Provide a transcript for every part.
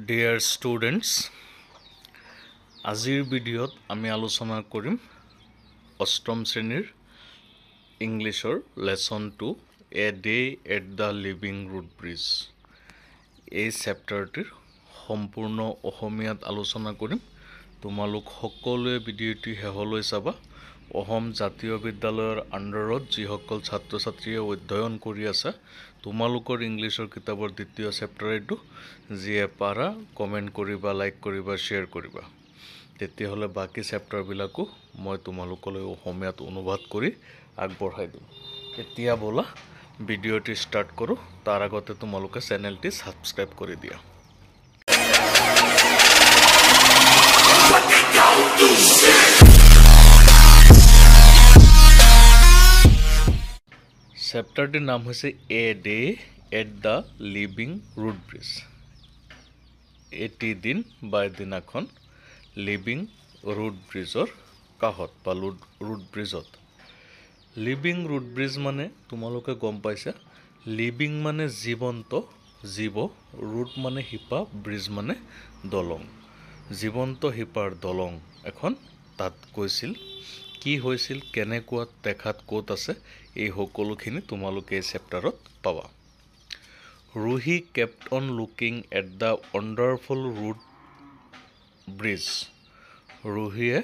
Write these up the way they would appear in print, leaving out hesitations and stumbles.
Dear students, আজিৰ ভিডিঅ'ত আমি আলোচনা কৰিম অষ্টম শ্ৰেণীৰ ইংলিছৰ lesson 2 a day at the living root bridge এই চেপ্টাৰটিৰ সম্পূৰ্ণ অসমীয়াত আলোচনা কৰিম। তোমালোক সকলোৱে ভিডিঅ'টি শেষলৈ চাবা। অসম জাতীয় বিদ্যালয়ৰ আণ্ডাৰত যিসকল ছাত্ৰ ছাত্ৰীয়ে অধ্যয়ন কৰি আছে তোমালোকৰ ইংলিছৰ কিতাপৰ দ্বিতীয় চেপ্টাৰ এইটো যিয়ে পাৰা কমেণ্ট কৰিবা, লাইক কৰিবা, শ্বেয়াৰ কৰিবা। তেতিয়াহ'লে বাকী চেপ্টাৰবিলাকো মই তোমালোকলৈ অসমীয়াত অনুবাদ কৰি আগবঢ়াই দিম। এতিয়া ব'লা ভিডিঅ'টি ষ্টাৰ্ট কৰোঁ। তাৰ আগতে তোমালোকে চেনেলটি ছাবস্ক্ৰাইব কৰি দিয়া। চেপ্টাৰটিৰ নাম হৈছে a day at the living root bridge. এটি দিন বা এদিনাখন লিভিং ৰুট ব্ৰিজৰ কাষত বা ৰুট ব্ৰিজত। লিভিং ৰুট ব্ৰিজ মানে তোমালোকে গম পাইছা, লিভিং মানে জীৱন্ত, জীৱ, ৰুট মানে শিপা, ব্ৰিজ মানে দলং। জীৱন্ত শিপাৰ দলং এখন তাত গৈছিল। কি হৈছিল, কেনেকুৱা দেখাত, ক'ত আছে, এই সকলোখিনি তোমালোকে এই চেপ্টাৰত পাবা। Ruhi kept on looking at the wonderful root bridge. ৰুহিয়ে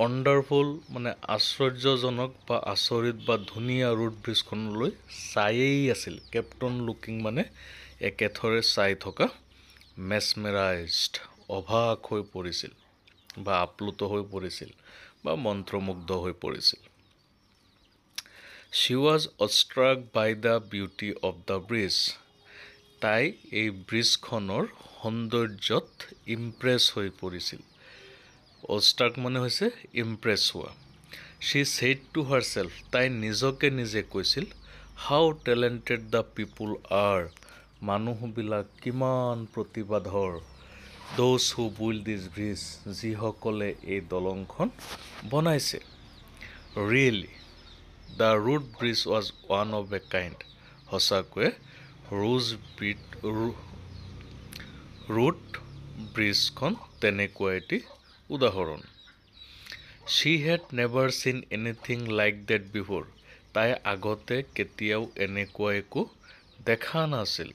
wonderful মানে আশ্চৰ্যজনক বা আচৰিত বা ধুনীয়া ৰুট ব্ৰিজখনলৈ চায়েই আছিল। kept on looking মানে একেথৰে চাই থকা, mesmerized অবাক হৈ পৰিছিল বা আপ্লুত হৈ পৰিছিল বা মন্ত্ৰমুগ্ধ হৈ পৰিছিল। She was struck by the beauty of the bridge. তাই এই ব্ৰিজখনৰ সৌন্দৰ্যত ইমপ্ৰেছ হৈ পৰিছিল। struck মানে হৈছে ইমপ্ৰেছ হোৱা। She said to herself, তাই নিজকে নিজে কৈছিল, how talented the people are. মানুহবিলাক কিমান প্ৰতিভাধৰ। Those who built this bridge, যিসকলে এই দলংখন বনাইছে। Really, the root bridge was one of a kind. সঁচাকৈ ৰুট ব্ৰিজখন তেনেকুৱা এটি উদাহৰণ। She had never seen anything like that before. তাই আগতে কেতিয়াও এনেকুৱা একো দেখা নাছিল।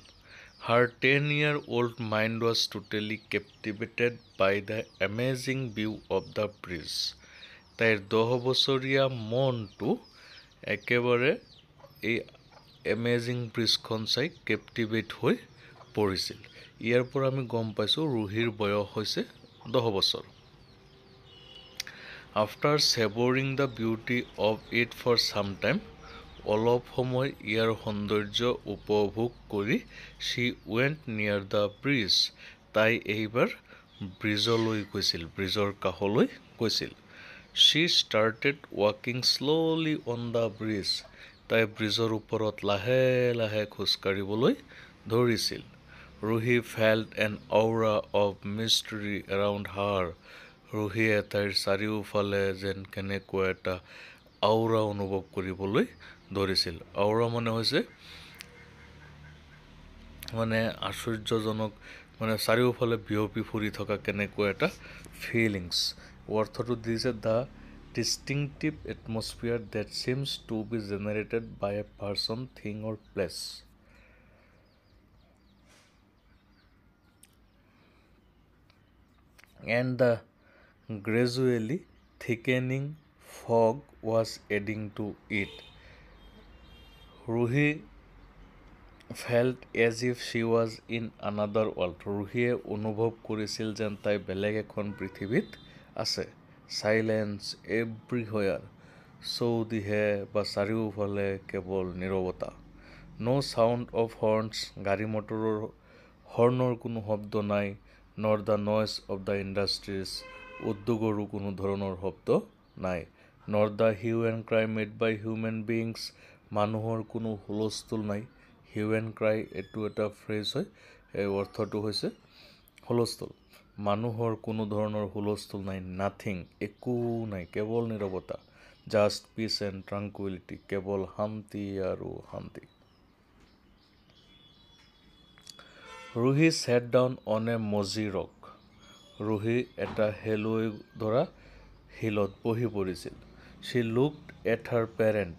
Her 10-year-old mind was totally captivated by the amazing view of the bridge. তাইৰ 10 বছৰীয়া মনটো একেবাৰে এই এমেজিং ব্ৰিজখন চাই কেপটিভেট হৈ পৰিছিল। ইয়াৰ পৰা আমি গম পাইছোঁ ৰুহিৰ বয়স হৈছে 10 বছৰ। After savoring the beauty of it for some time, অলপ সময় ইয়াৰ সৌন্দৰ্য উপভোগ কৰি she went near the bridge. তাই এইবাৰ ব্ৰিজলৈ গৈছিল, ব্ৰিজৰ কাষলৈ গৈছিল। She started walking slowly on the bridge. তাই ব্ৰিজৰ ওপৰত লাহে লাহে খোজকাঢ়িবলৈ ধৰিছিল। Ruhi felt an aura of mystery around her. ৰুহিয়ে তাইৰ চাৰিওফালে যেন কেনেকুৱা এটা আউৰা অনুভৱ কৰিবলৈ ধৰিছিল। আউৰা মানে হৈছে মানে আশ্চৰ্যজনক, মানে চাৰিওফালে বিয়পি ফুৰি থকা কেনেকুৱা এটা ফিলিংছ। অৰ্থটো দিছে the distinctive atmosphere that seems to be generated by a person, thing or place. And the gradually thickening fog was adding to it. Ruhi felt as if she was in another world. ৰুহিয়ে অনুভৱ কৰিছিল যেন তাই বেলেগ এখন পৃথিৱীত আছে। Silence everywhere. চৌদিশে বা চাৰিওফালে কেৱল নীৰৱতা। No sound of horns. গাড়ী মটৰৰ হৰ্ণৰ কোনো শব্দ নাই। Nor the noise of the industries. উদ্যোগৰো কোনো ধৰণৰ শব্দ নাই। Nor the hue and cry made by human beings. মানুহৰ কোনো হুলস্থুল নাই। হিউ এণ্ড ক্ৰাই এইটো এটা ফ্ৰেজ হয়, এই অৰ্থটো হৈছে হুলস্থুল। মানুহৰ কোনো ধৰণৰ হুলস্থুল নাই। নাথিং, একো নাই, কেৱল নীৰৱতা। জাষ্ট পিচ এণ্ড ট্ৰাংকুইলিটি, কেৱল শান্তি আৰু শান্তি। Ruhi sat down on a mossy rock. Ruhi এটা হেলুৱৈ ধৰা শিলত বহি পৰিছিল. She looked at her parent.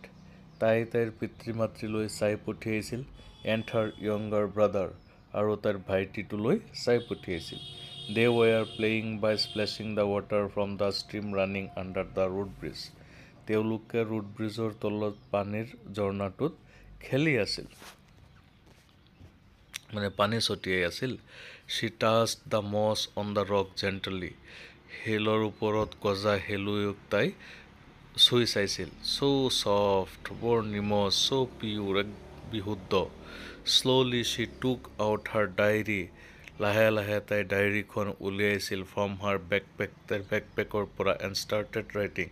তাই তাইৰ পিতৃ-মাতৃলৈ চাই পঠিয়াইছিল. And her younger brother. আৰু তাইৰ ভাইটিটোলৈ চাই পঠিয়াইছিল. They were playing by splashing the water from the stream running under the road bridge. তেওঁলোকে ৰোড ব্ৰিজৰ তলত পানীৰ ঝৰ্ণাটোত খেলি আছিল. মানে পানী ছটিয়াই আছিল. She touched the moss on the rock gently. শিলৰ ওপৰত গজা হেলুৱৈক তাই চুই চাইছিল. So soft, বৰ নিমজ, so pure, বিশুদ্ধ. Slowly she took out her diary. লাহে লাহে তাই ডায়েৰীখন উলিয়াইছিল from her backpack, তাইৰ বেকপেকৰ পৰা and started writing.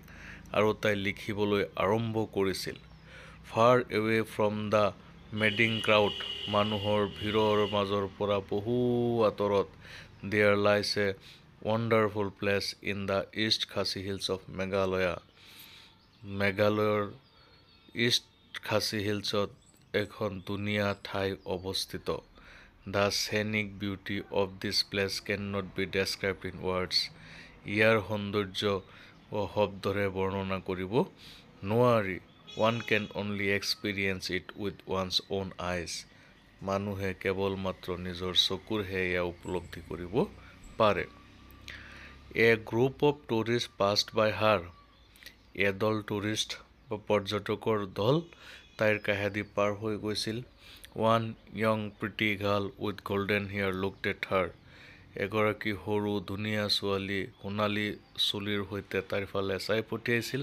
আৰু তাই লিখিবলৈ আৰম্ভ কৰিছিল. Far away from the madding crowd, মানুহৰ ভিৰৰ মাজৰ পৰা বহু আঁতৰত, there lies a wonderful place in the East Khasi Hills of Meghalaya. মেঘালয়ৰ ইষ্ট খাছী হিলছত এখন ধুনীয়া ঠাই অৱস্থিত. The scenic beauty of this place cannot be described in words. ইয়াৰ সৌন্দৰ্য শব্দৰে বৰ্ণনা কৰিব নোৱাৰি. One can only experience it with one's own eyes. মানুহে কেৱল মাত্ৰ নিজৰ চকুৰহে এয়া উপলব্ধি কৰিব পাৰে. A group of tourists passed by her. এদল টুৰিষ্ট বা পৰ্যটকৰ দল তাইৰ কাষেদি পাৰ হৈ গৈছিল. One young pretty girl with golden hair looked at her. এগৰাকী সৰু ধুনীয়া ছোৱালী সোণালী চুলিৰ সৈতে তাইৰ ফালে চাই পঠিয়াইছিল.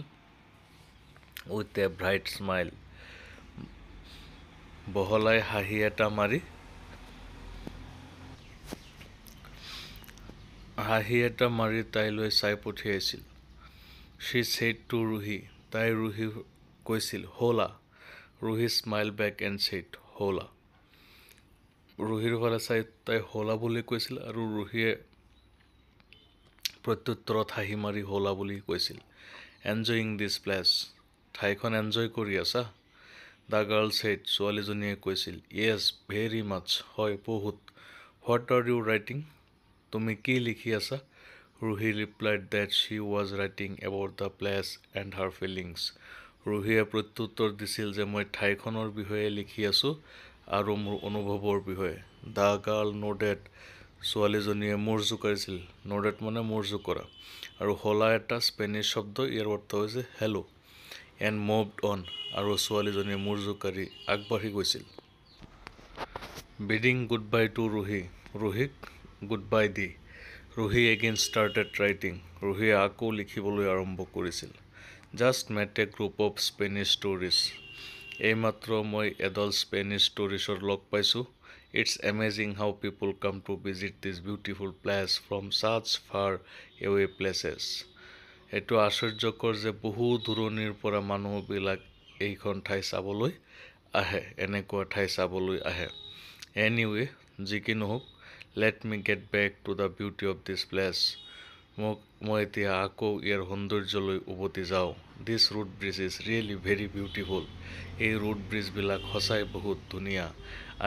With a bright smile. বহলাই হাঁহি এটা মাৰি তাইলৈ চাই পঠিয়াইছিল. She said to Ruhi. তাই ৰুহি কৈছিল হোলা. Ruhi smiled back and said হোলা. ৰুহিৰ ফালে চাই তাই হোলা বুলি কৈছিল আৰু ৰুহিয়ে প্ৰত্যুত্তৰত হাঁহি মাৰি হোলা বুলি কৈছিল. Enjoying this place. ঠাইখন এনজয় কৰি আছা? The girl said. ছোৱালীজনীয়ে কৈছিল Yes, very much. হয়, বহুত. What are you writing? তুমি কি লিখি আছা? Ruhi replied that she was writing about the place and her feelings. ৰুহিয়ে প্ৰত্যুত্তৰ দিছিল যে মই ঠাইখনৰ বিষয়ে লিখি আছোঁ আৰু মোৰ অনুভৱৰ বিষয়ে. The girl nodded. ছোৱালীজনীয়ে মূৰ জোকাৰিছিল. Nodded মানে মূৰ জোকৰা. আৰু হোলা এটা স্পেনিছ শব্দ, ইয়াৰ অৰ্থ হৈছে হেল্ল'. And moved on. আৰু ছোৱালীজনীয়ে মূৰ জোকাৰি আগবাঢ়ি গৈছিল. Bidding goodbye to Ruhi. ৰুহিক goodbye the. Ruhi again started writing. ৰুহিয়ে আকৌ লিখিবলৈ আৰম্ভ কৰিছিল. Just met a group of Spanish tourists. এইমাত্ৰ মই এদল স্পেনিছ টুৰিষ্টৰ লগ পাইছোঁ. It's amazing how people come to visit this beautiful place from such far away places. এইটো আশ্চৰ্যকৰ যে বহু দূৰণিৰ পৰা মানুহবিলাক এইখন ঠাই চাবলৈ আহে, এনেকুৱা ঠাই চাবলৈ আহে. Anyway, যি কি নহওক, let me get back to the beauty of this place. মই এতিয়া আকৌ ইয়াৰ সৌন্দৰ্যলৈ উভতি যাওঁ. This road bridge is really very beautiful. এই ৰোড ব্ৰিজবিলাক সঁচাই বহুত ধুনীয়া.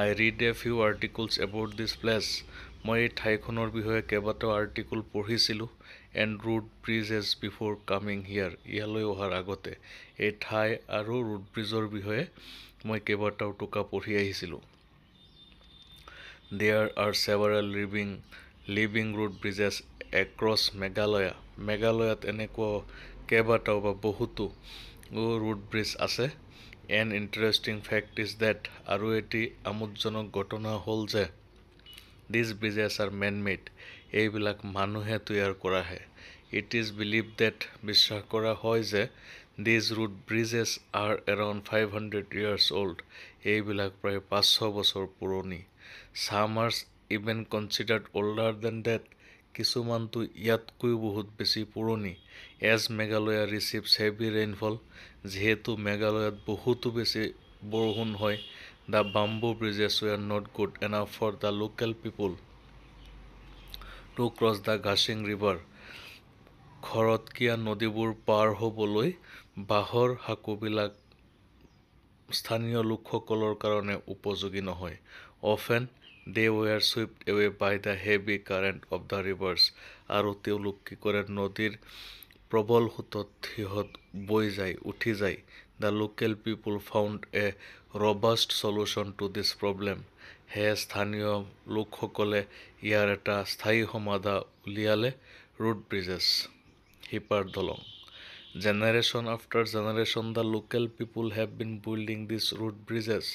I read a few articles about this place. মই এই ঠাইখনৰ বিষয়ে কেইবাটাও আৰ্টিকল পঢ়িছিলোঁ. And road bridges before coming here. ইয়ালৈ অহাৰ আগতে এই ঠাই আৰু ৰোড ব্ৰিজৰ বিষয়ে মই কেইবাটাও টোকা পঢ়ি আহিছিলোঁ. There are several living road bridges across Meghalaya. মেঘালয়ত এনেকুৱা কেইবাটাও বা বহুতো ৰোড ব্ৰিজ আছে. An interesting fact is that আৰু এটি আমোদজনক ঘটনা হ'ল যে these bridges are man-made. এইবিলাক মানুহে তৈয়াৰ কৰাহে. It is believed that বিশ্বাস কৰা হয় যে these road bridges are around 500 years old. এইবিলাক প্ৰায় 500 বছৰ পুৰণি. Some are even considered older than that. কিছুমানটো ইয়াতকৈও বহুত বেছি পুৰণি. As Meghalaya receives heavy rainfall. যিহেতু মেঘালয়ত বহুতো বেছি বৰষুণ হয়. The bamboo bridges were not good enough for the local people to cross the Gashing River. খৰতকীয়া নদীবোৰ পাৰ হ'বলৈ বাঁহৰ সাঁকোবিলাক স্থানীয় লোকসকলৰ কাৰণে উপযোগী নহয়. Often They were swept away by the heavy current of the rivers. আৰু তেওঁলোক কি কৰে নদীৰ প্ৰবল সোঁতত সিহঁত বৈ যায় উঠি যায় The local people found a robust solution to this problem. সেয়ে স্থানীয় লোকসকলে ইয়াৰ এটা স্থায়ী সমাধান উলিয়ালে road bridges শিপাৰ দলং Generation after generation the local people have been building these road bridges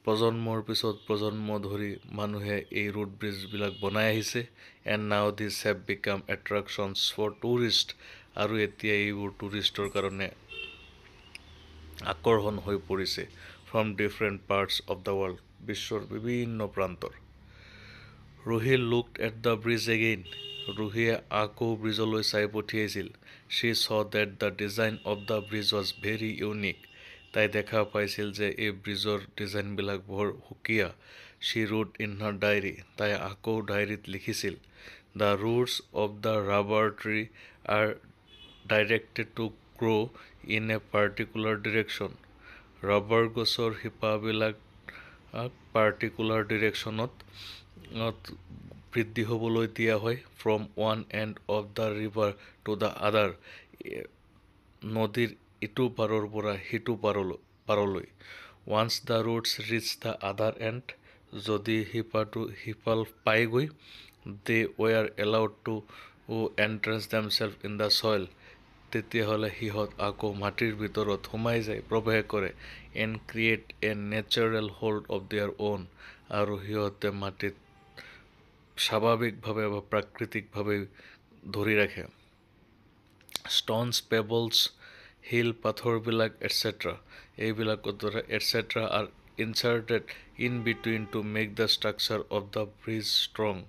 প্ৰজন্মৰ পিছত প্ৰজন্ম ধৰি মানুহে এই road bridge বিলাক বনাই আহিছে and now these have become attractions for tourists আৰু এতিয়া এইবোৰ টুৰিষ্টৰ কাৰণে আকৰ্ষণ হৈ পৰিছে from different parts of the world বিশ্বৰ বিভিন্ন প্ৰান্তৰ Ruhi looked at the bridge again Ruhiয়ে আকৌ ব্ৰিজলৈ চাই পঠিয়াইছিল she saw that the design of the bridge was very unique তাই দেখা পাইছিল যে এই ব্ৰিজৰ ডিজাইনবিলাক বৰ সুকীয়া she wrote in her diary তাই আকৌ ডায়েৰীত লিখিছিল the roots of the rubber tree are directed to grow in a particular direction rubber গছৰ শিপাবিলাক particular directionত বৃদ্ধি হ'বলৈ দিয়া হয় from one end of the river to the other নদীৰ ইটো পাৰৰ পৰা সিটো পাৰলৈ once the roots reach the other end যদি শিপাল পাই গৈ they were allowed to entrance themselves in the soil তেতিয়াহ'লে সিহঁত আকৌ মাটিৰ ভিতৰত সোমাই যায় প্ৰৱেশ কৰে and create a natural hold of their own আৰু সিহঁতে মাটিত স্বাভাৱিকভাৱে বা প্ৰাকৃতিকভাৱে ধৰি ৰাখে stones pebbles hill পাথৰবিলাক etc এইবিলাকৰ দ্বাৰা etc are inserted in between to make the structure of the bridge strong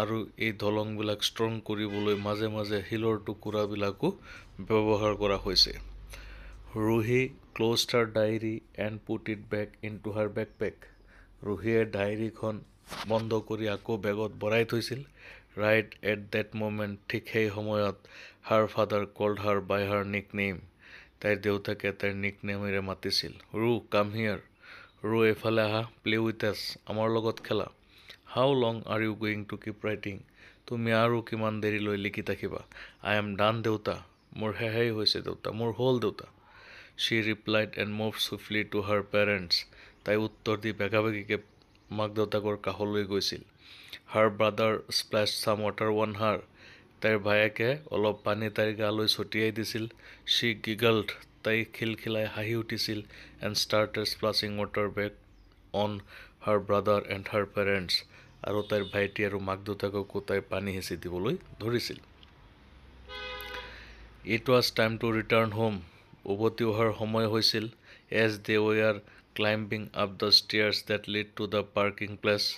আৰু এই দলংবিলাক ষ্ট্ৰং কৰিবলৈ মাজে মাজে হিলৰ টুকুৰাবিলাকো ব্যৱহাৰ কৰা হৈছে Ruhi closed her diary and put it back into her backpack Ruhiয়ে ডায়েৰীখন বন্ধ কৰি আকৌ বেগত ভৰাই থৈছিল right at that moment ঠিক সেই সময়ত her father called her by her nickname তাইৰ দেউতাকে তাইৰ নিকনেমেৰে মাতিছিল Ru come here Ru এফালে আহা play with us আমাৰ লগত খেলা How long are you going to keep writing তুমি আৰু কিমান দেৰিলৈ লিখি থাকিবা I am done দেউতা মোৰ হেই হৈছে দেউতা মোৰ হ'ল দেউতা She replied and moved swiftly to her parents তাই উত্তৰ দি বেগাবেগিকে মাক দেউতাকৰ কাষলৈ গৈছিল Her brother splashed some water on her তাইৰ ভায়েকে অলপ পানী তাইৰ গালৈ ছটিয়াই দিছিল She giggled তাই খিলখিলাই হাঁহি উঠিছিল and started splashing water back on her brother and her parents আৰু তাইৰ ভাইটি আৰু মাক দেউতাককো তাই পানী হেঁচি দিবলৈ ধৰিছিল It was time to return home উভতি অহাৰ সময় হৈছিল as they were climbing up the stairs that lead to the parking place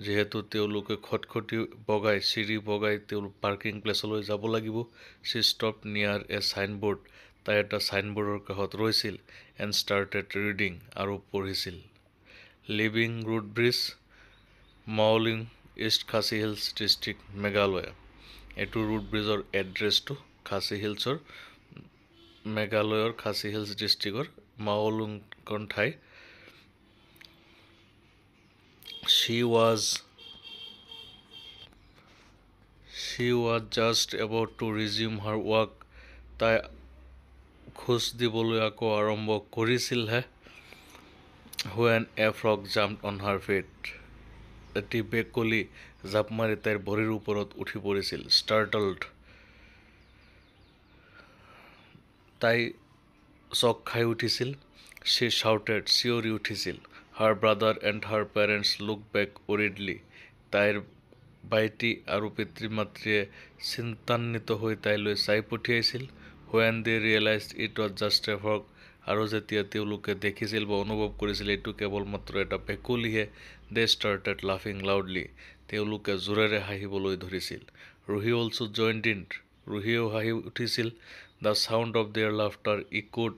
যেহেতু তেওঁলোকে খটখটি বগাই চিৰি বগাই তেওঁলোক পাৰ্কিং প্লেছলৈ যাব লাগিব she stopped near a signboard তাই এটা সাইনবোৰ্ডৰ কাষত ৰৈছিল and started reading আৰু পঢ়িছিল Living Road Bridge Mawling East Khasi Hills District Meghalaya এটো road bridgeৰ এড্ৰেছটো খাসি হিলছৰ মেঘালয়ৰ খাসি হিলছ ডিস্ট্ৰিক্টৰ মাওলুং কোন ঠাই She was just about to resume her work তাই খোজ দিবলৈ আকৌ আৰম্ভ কৰিছিলহে when a frog jumped on her feet এটি বেকলি জাপ মাৰি তাইৰ ভৰিৰ ওপৰত উঠি পৰিছিল startled তাই চক খাই উঠিছিল she shouted চিঞৰি উঠিছিল her brother and her parents looked back worriedly তাইৰ ভাইটি আৰু পিতৃ-মাতৃয়ে চিন্তান্বিত হৈ তাইলৈ চাই পঠিয়াইছিল when they realized it was just a frog আৰু যেতিয়া তেওঁলোকে দেখিছিল বা অনুভৱ কৰিছিল এটো কেৱল মাত্ৰ এটা বেকলিহে they started laughing loudly তেওঁলোকে জোৰেৰে হাঁহিবলৈ ধৰিছিল Ruhi also joined in Ruhiও হাঁহি উঠিছিল The sound of their laughter echoed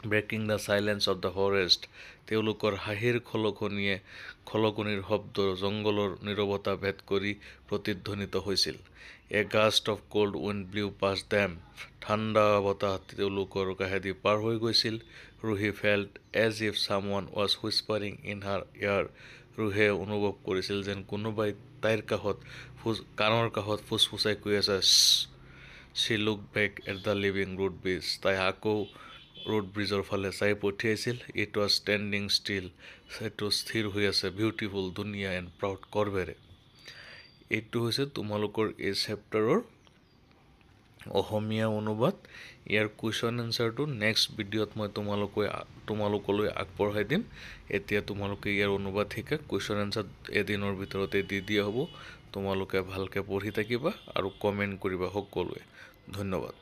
breaking the silence of the forest তেওঁলোকৰ হাঁহিৰ খলকনিৰ শব্দ জংঘলৰ নীৰৱতা ভেদ কৰি প্ৰতিধ্বনিত হৈছিল a gust of cold wind blew past them ঠাণ্ডা বতাহ তেওঁলোকৰ কাষেদি পাৰ হৈ গৈছিল Ruhi felt as if someone was whispering in her ear ৰুহে অনুভৱ কৰিছিল যেন কোনোবাই তাইৰ কাণৰ কাষত ফুচফুচাই কৈ আছে She looked back at the living road bridge. তাই আকৌ ৰোড ব্ৰিজৰ ফালে চাই পঠিয়াইছিল ইট ৱাজ ষ্টেণ্ডিং ষ্টিল সেইটো স্থিৰ হৈ আছে বিউটিফুল ধুনীয়া এণ্ড প্ৰাউড কৰ্ভেৰে এইটো হৈছে তোমালোকৰ এই চেপ্টাৰৰ অসমীয়া অনুবাদ ইয়াৰ কুৱেশ্যন এনচাৰটো নেক্সট ভিডিঅ'ত মই তোমালোকলৈ আগবঢ়াই দিম এতিয়া তোমালোকে ইয়াৰ অনুবাদ শিকা কুৱেশ্যন এনচাৰ এদিনৰ ভিতৰতে দি দিয়া হ'ব তোমালোকে ভালকে পঢ়ি থাকিবা আৰু কমেণ্ট কৰিবা সকলোৱে ধন্যবাদ